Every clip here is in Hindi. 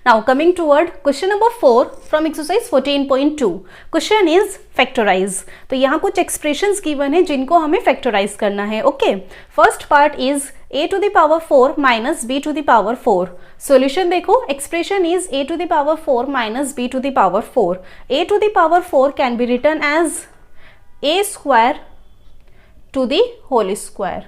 Now coming toward question number 4 from exercise 14.2. Question is factorize. तो यहाँ कुछ expressions given है जिनको हमें factorize करना है. Okay. First part is a to the power 4 minus b to the power 4. Solution देखो, expression is a to the power 4 minus b to the power 4. a to the power 4 can be written as a square to the whole square.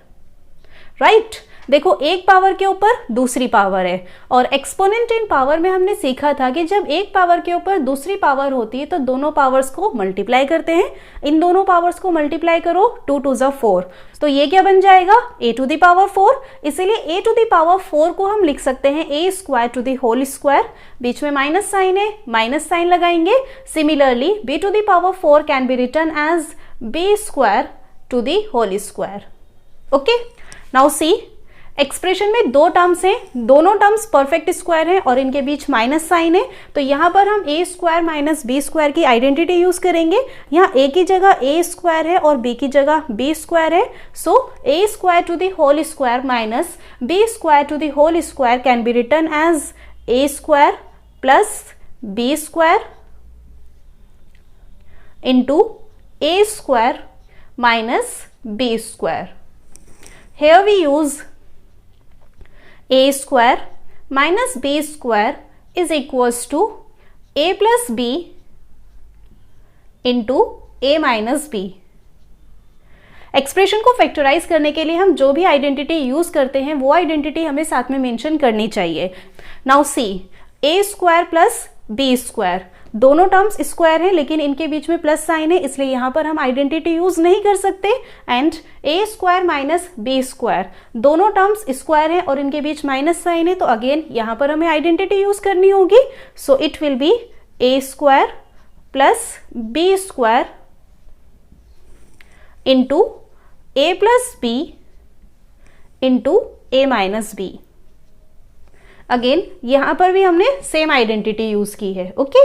Right? देखो एक पावर के ऊपर दूसरी पावर है और एक्सपोनेंट इन पावर में हमने सीखा था कि जब एक पावर के ऊपर दूसरी पावर होती है तो दोनों पावर्स को मल्टीप्लाई करते हैं. इन दोनों पावर्स को मल्टीप्लाई करो, 2 2 जा 4. तो ये क्या बन जाएगा? a to the power 4. इसीलिए a टू द पावर 4 को हम लिख सकते हैं a square to the whole square. बीच में माइनस साइन है, माइनस साइन लगाएंगे. Similarly b to the power 4 can be written as b square to the whole square. Okay, now see, expression में दो टर्म्स हैं, दोनों टर्म्स परफेक्ट स्क्वायर हैं और इनके बीच माइनस साइन है. तो यहाँ पर हम a square minus B square की आइडेंटिटी यूज करेंगे. यहाँ a की जगह a स्क्वायर है और b की जगह b स्क्वायर है. So a square to the whole square minus b square to the whole square can be written as a square plus b square into a square minus b square. Here we use a square minus b square is equals to a plus b into a minus b. Expression को फैक्टराइज करने के लिए हम जो भी आइडेंटिटी यूज करते हैं वो आइडेंटिटी हमें साथ में मेंशन करनी चाहिए. Now see, a square plus b square, दोनों टर्म्स स्क्वायर हैं लेकिन इनके बीच में प्लस साइन है, इसलिए यहाँ पर हम आइडेंटिटी यूज नहीं कर सकते. And a square minus B square, दोनों टर्म्स स्क्वायर हैं और इनके बीच माइनस साइन है, तो अगेन यहाँ पर हमें आइडेंटिटी यूज करनी होगी. So it will be a square plus b square into a plus B into a minus b. Again यहां पर भी हमने सेम आइडेंटिटी यूज की है. ओके,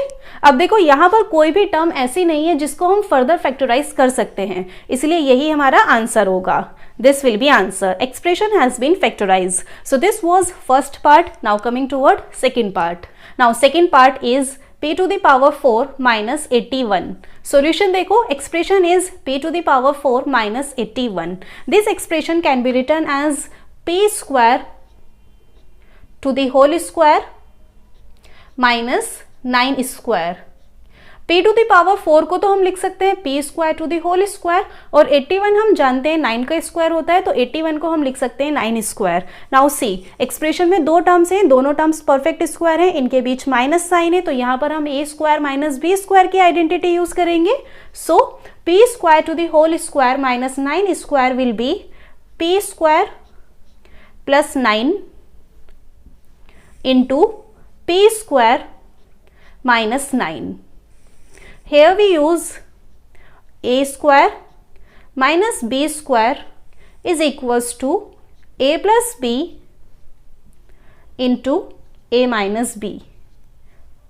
अब देखो यहां पर कोई भी टर्म ऐसी नहीं है जिसको हम फर्दर फैक्टराइज कर सकते हैं, इसलिए यही हमारा आंसर होगा. This will be answer. Expression has been factorise. So this was first part. Now coming toward second part. Now second part is p to the power 4 minus 81. Solution देखो, expression is p to the power 4 minus 81. This expression can be written as p square to the whole square minus 9 square. p to the power 4 को तो हम लिख सकते हैं p square to the whole square और 81 हम जानते हैं 9 का स्क्वायर होता है, तो 81 को हम लिख सकते हैं 9 स्क्वायर. नाउ सी, एक्सप्रेशन में दो टर्म्स हैं, दोनों टर्म्स परफेक्ट स्क्वायर हैं, इनके बीच माइनस साइन है, तो यहाँ पर हम a square minus b square की आइडेंटिटी यूज करेंगे. So p square to the whole square minus 9 square will be p square plus 9 into p square minus 9. Here we use a square minus b square is equals to a plus b into a minus b.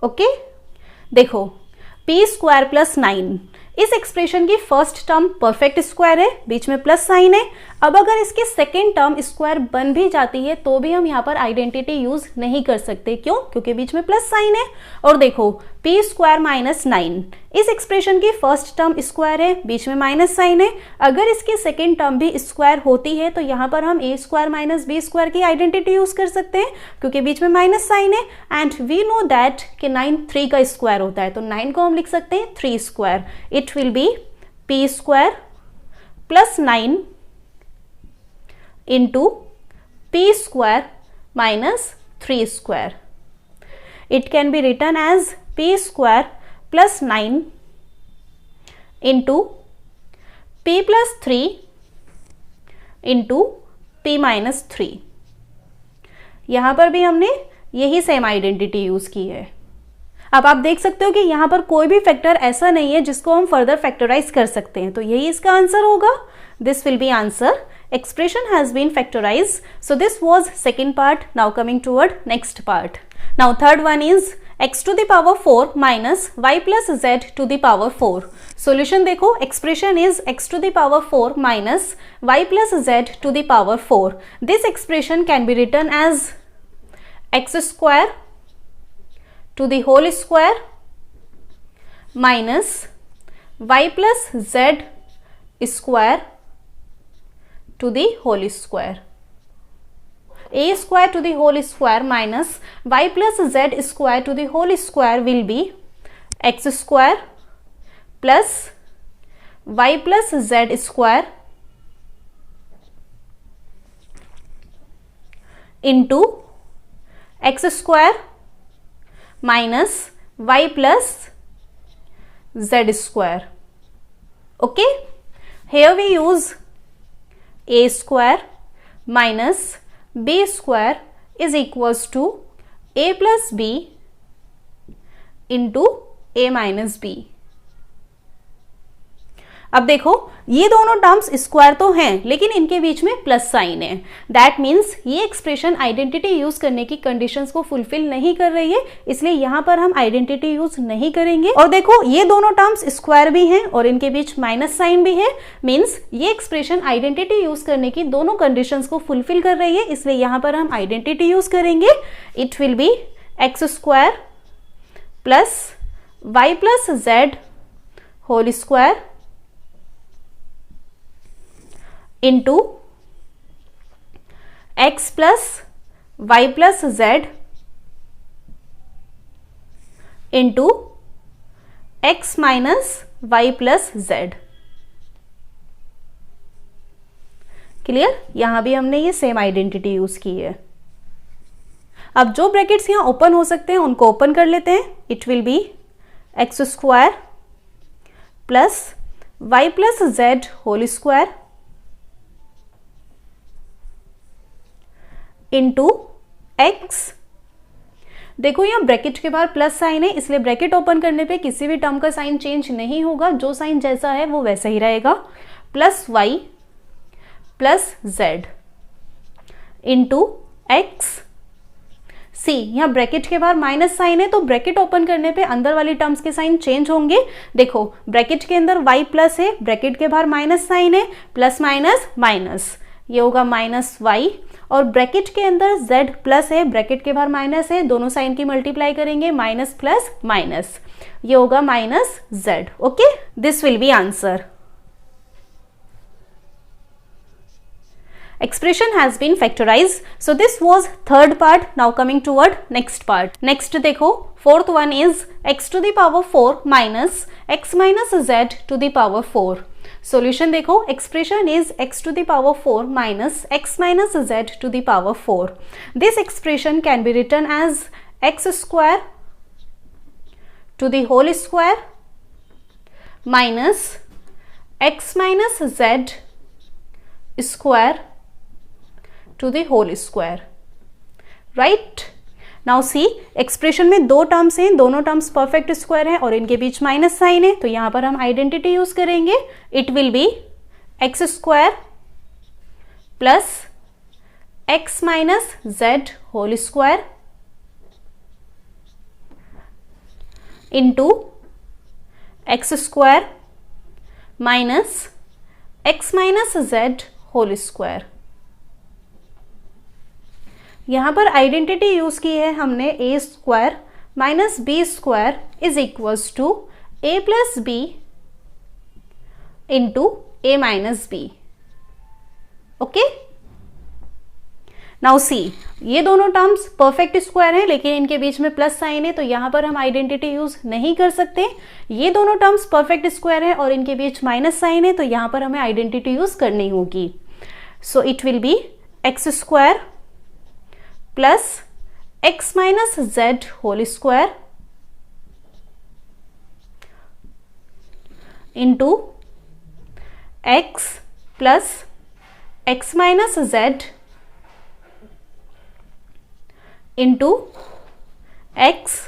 Okay? देखो, p square plus 9, इस एक्सप्रेशन की फर्स्ट टर्म परफेक्ट स्क्वायर है, बीच में प्लस साइन है. अब अगर इसकी सेकेंड टर्म स्क्वायर बन भी जाती है तो भी हम यहाँ पर आइडेंटिटी यूज नहीं कर सकते. क्यों? क्योंकि बीच में प्लस साइन है. और देखो, p स्क्वायर माइनस 9, इस एक्सप्रेशन की फर्स्ट टर्म स्क्वायर है, बीच में माइनस साइन है. अगर इसकी सेकेंड टर्म भी स्क्वायर होती है तो यहाँ पर हम a square minus B square की आइडेंटिटी यूज कर सकते हैं क्योंकि बीच में माइनस साइन है. एंड वी नो दैट कि 9 3 का स्क्वायर होता है, तो 9 को हम लिख सकते हैं 3 square. It will be p square plus 9 into p square minus 3 square. It can be written as p square plus 9 into p plus 3 into p minus 3. यहां पर भी हमने यही सेम आइडेंटिटी यूज की है. अब आप देख सकते हो कि यहाँ पर कोई भी फैक्टर ऐसा नहीं है जिसको हम फर्दर फैक्टराइज कर सकते हैं, तो यही इसका आंसर होगा. This will be answer. Expression has been factorized. So this was second part. Now coming toward next part. Now third one is x to the power 4 minus y plus z to the power 4. Solution देखो, expression is x to the power 4 minus y plus z to the power 4. This expression can be written as x square to the whole square minus y plus z square to the whole square. A square to the whole square minus y plus z square to the whole square will be x square plus y plus z square into x square minus y plus z square. Okay, here we use a square minus b square is equals to a plus b into a minus b. अब देखो ये दोनों टर्म्स स्क्वायर तो हैं लेकिन इनके बीच में प्लस साइन है. दैट मीन्स ये एक्सप्रेशन आइडेंटिटी यूज करने की कंडीशंस को फुलफिल नहीं कर रही है, इसलिए यहां पर हम आइडेंटिटी यूज नहीं करेंगे. और देखो ये दोनों टर्म्स स्क्वायर भी हैं और इनके बीच माइनस साइन भी है. मीन्स ये एक्सप्रेशन आइडेंटिटी यूज करने की दोनों कंडीशंस को फुलफिल कर रही है, इसलिए यहां पर हम आइडेंटिटी यूज करेंगे. It will be x square plus Y plus Z whole square into x plus y plus z into x minus y plus z. Clear? यहां भी हमने ये सेम आइडेंटिटी यूज की है. अब जो ब्रैकेट्स यहां ओपन हो सकते हैं उनको ओपन कर लेते हैं. It will be x square plus Y plus Z whole square into X. देखो यहाँ ब्रैकेट के बाहर प्लस साइन है, इसलिए ब्रैकेट ओपन करने पे किसी भी टर्म का साइन चेंज नहीं होगा, जो साइन जैसा है वो वैसा ही रहेगा. Plus Y plus z into x. See यहाँ ब्रैकेट के बाहर माइनस साइन है तो ब्रैकेट ओपन करने पे अंदर वाली टर्म्स के साइन चेंज होंगे. देखो ब्रैकेट के अंदर y प्लस है, ब्रैकेट के बाहर माइनस साइन है, प्लस माइनस माइनस, ये होगा माइनस वाई. और ब्रैकेट के अंदर z प्लस है, ब्रैकेट के बाहर माइनस है, दोनों साइन की मल्टीप्लाई करेंगे, माइनस प्लस माइनस, ये होगा minus z. Okay, this will be answer. Expression has been factorized. So this was third part. Now coming toward next part. Next देखो fourth one is x to the power 4 minus x minus z to the power 4. Solution देखो expression is x to the power 4 minus x minus z to the power 4. This expression can be written as x square to the whole square minus x minus z square to the whole square. Right? Now see, expression में दो टर्म्स हैं, दोनों टर्म्स परफेक्ट स्क्वायर हैं और इनके बीच माइनस साइन है, तो यहां पर हम आइडेंटिटी यूज करेंगे. It will be x square plus x minus Z whole square into x square minus x minus Z whole square. यहां पर आइडेंटिटी यूज की है हमने a square minus B square is equals to a plus B into a minus B. Okay, now see, ये दोनों टर्म्स परफेक्ट स्क्वायर हैं लेकिन इनके बीच में प्लस साइन है, तो यहां पर हम आइडेंटिटी यूज नहीं कर सकते. ये दोनों टर्म्स परफेक्ट स्क्वायर है और इनके बीच माइनस साइन है, तो यहां पर हमें आइडेंटिटी यूज करनी होगी. So it will be x square plus x minus Z whole square into X plus x minus Z into X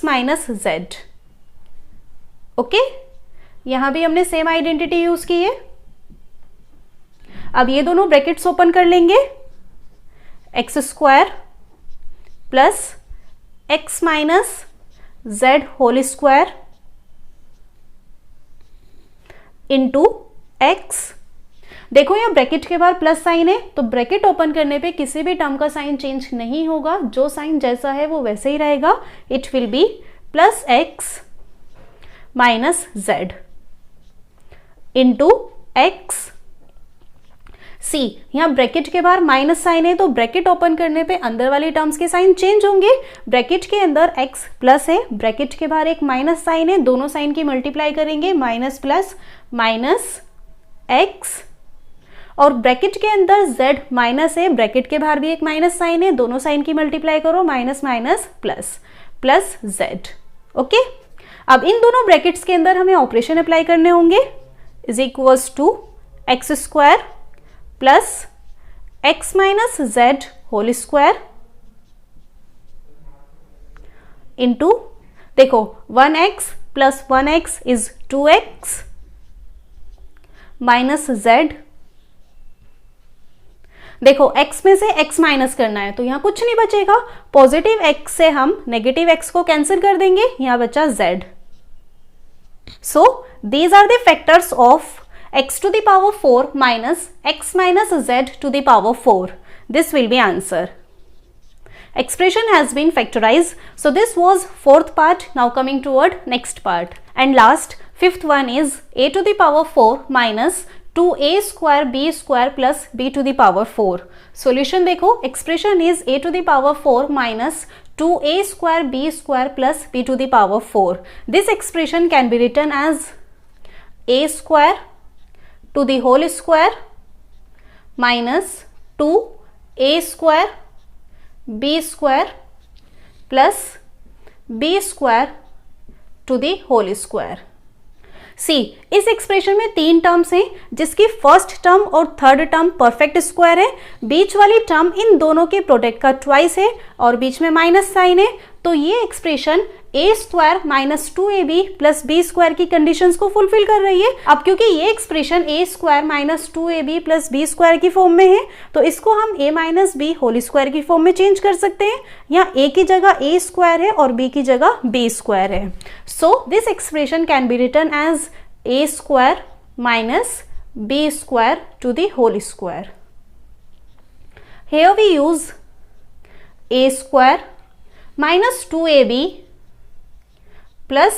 minus Z. Okay, यहां भी हमने सेम आइडेंटिटी यूज की है. अब ये दोनों ब्रैकेट्स ओपन कर लेंगे. X square plus x minus Z whole square into X. देखो यहाँ ब्रैकेट के बाहर प्लस साइन है, तो ब्रैकेट ओपन करने पे किसी भी टर्म का साइन चेंज नहीं होगा, जो साइन जैसा है वो वैसे ही रहेगा. It will be plus x minus Z into x. See, यहाँ ब्रैकेट के बाहर माइनस साइन है, तो ब्रैकेट ओपन करने पे अंदर वाले टर्म्स के साइन चेंज होंगे. ब्रैकेट के अंदर x प्लस है, ब्रैकेट के बाहर एक माइनस साइन है, दोनों साइन की मल्टीप्लाई करेंगे, माइनस प्लस माइनस x. और ब्रैकेट के अंदर z माइनस है, ब्रैकेट के बाहर भी एक माइनस साइन है, दोनों साइन की मल्टीप्लाई करो, minus minus plus plus z. Okay, अब इन दोनों ब्रैकेट्स के अंदर हमें ऑपरेशन अप्लाई करने होंगे. Is equals to X square plus x minus Z whole square into, देखो 1x plus 1x is 2x minus z. देखो x में से x माइनस करना है तो यहां कुछ नहीं बचेगा, पॉजिटिव x से हम नेगेटिव x को कैंसिल कर देंगे, यहां बचा z. So these are the factors of x to the power 4 minus x minus z to the power 4. This will be answer. Expression has been factorized. So this was fourth part. Now coming toward next part. And last, fifth one is a to the power 4 minus 2a square b square plus b to the power 4. Solution देखो, expression is a to the power 4 minus 2a square b square plus b to the power 4. This expression can be written as a square to the whole square minus 2a square b square plus b square to the whole square. सी, इस एक्सप्रेशन में तीन टर्म्स हैं, जिसकी फर्स्ट टर्म और थर्ड टर्म परफेक्ट स्क्वायर है, बीच वाली टर्म इन दोनों के प्रोडक्ट का ट्वाइस है और बीच में माइनस साइन है. तो ये expression a square minus 2ab plus b square की कंडीशंस को फुलफिल कर रही है. अब क्योंकि ये expression a square minus 2ab plus b square की फॉर्म में है, तो इसको हम a minus B whole square की फॉर्म में चेंज कर सकते हैं. यहाँ a की जगह a स्क्वायर है और b की जगह b स्क्वायर है. So this expression can be written as a square minus b square to the whole square. Here we use a square minus 2ab plus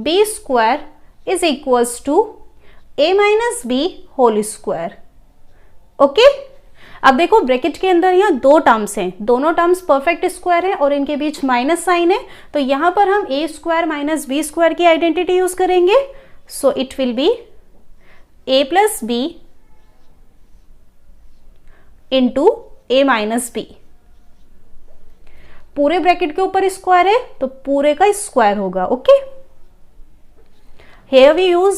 b square is equals to a minus b whole square. Okay, अब देखो ब्रैकेट के अंदर यहाँ दो टर्म्स हैं, दोनों टर्म्स परफेक्ट स्क्वायर है और इनके बीच माइनस साइन है, तो यहाँ पर हम a square minus B square की आइडेंटिटी यूज करेंगे. So it will be a plus B into a minus B. पूरे ब्रैकेट के ऊपर स्क्वायर है तो पूरे का स्क्वायर होगा. Okay, here we use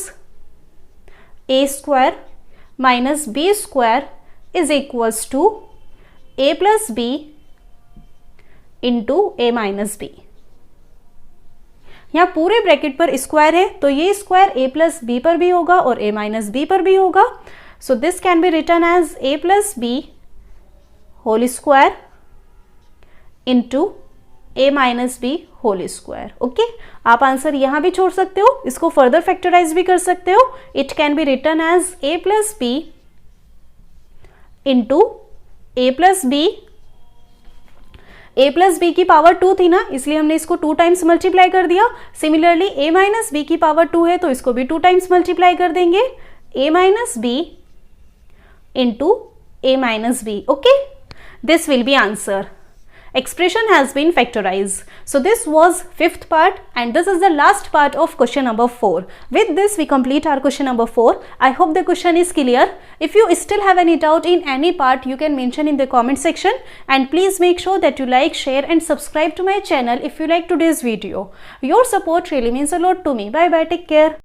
a square minus B square is equals to a plus B into a minus B. यहाँ पूरे ब्रैकेट पर स्क्वायर है तो ये स्क्वायर a प्लस बी पर भी होगा और a माइनस बी पर भी होगा. So this can be written as a plus B whole square into a minus B whole square. Okay, आप आंसर यहां भी छोड़ सकते हो, इसको फर्दर फैक्टराइज भी कर सकते हो. It can be written as a plus B into a plus B. a plus B की पावर 2 थी ना, इसलिए हमने इसको 2 टाइम्स मल्टीप्लाई कर दिया. सिमिलरली a माइनस बी की पावर 2 है तो इसको भी 2 टाइम्स मल्टीप्लाई कर देंगे, a minus B into a minus B. Okay, this will be answer. Expression has been factorized. So this was fifth part and this is the last part of question number 4. With this we complete our question number 4. I hope the question is clear. If you still have any doubt in any part, you can mention in the comment section, and please make sure that you like, share and subscribe to my channel if you like today's video. Your support really means a lot to me. Bye bye, take care.